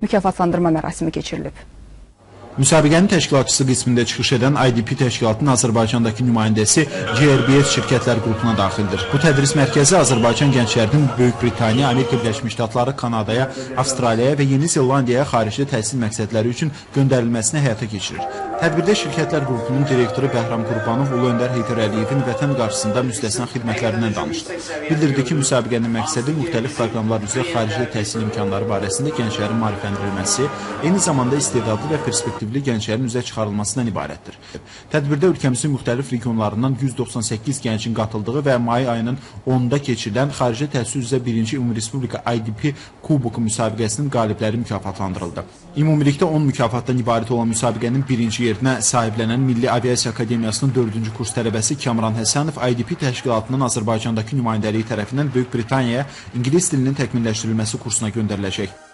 mükafatlandırma mərasimi keçirilib. Müsabiqənin təşkilatçısı qismində çıxış edən IDP təşkilatının Azərbaycandakı nümayəndəsi GRBS şirkətlər qrupuna daxildir. Bu tədris mərkəzi Azərbaycan gənclərinin Böyük Britaniya, Amerika Birləşmiş Ştatları, Kanadaya, Avstraliyaya və Yeni Zelandiyaya xaricdə təhsil məqsədləri üçün göndərilməsini həyata keçirir. Tədbirdə şirkətlər qrupunun direktoru Bəhram Qurbanov Ulu Öndər Heydər Əliyevin vətən qarşısında müstəsna xidmətlərindən danışdı. Bildirdi ki, müsabiqənin məqsədi müxtəlif proqramlar üzrə xaricdə təhsil imkanları barəsində gənclərin maarifləndirilməsi, eyni zamanda istedadlı və perspektivli gənclərin üzə çıxarılmasından ibarətdir. Tədbirdə ölkəmizin müxtəlif regionlarından 198 gəncin qatıldığı və may ayının 10-da keçirilən xaricdə təhsil üzrə 1-ci Ümumrespublika IDP Kuboku müsabiqəsinin qalibləri mükafatlandırıldı. Ümumilikdə 10 mükafatdan ibarət olan müsabiqənin birinci yerinə sahiblənən Milli Aviasiya Akademiyasının 4-cü kurs tələbəsi Kamran Həsənov IDP təşkilatının Azərbaycandakı nümayəndəliyi tərəfindən Böyük Britaniyaya ingilis dilinin təkmilləşdirilməsi kursuna göndəriləcək.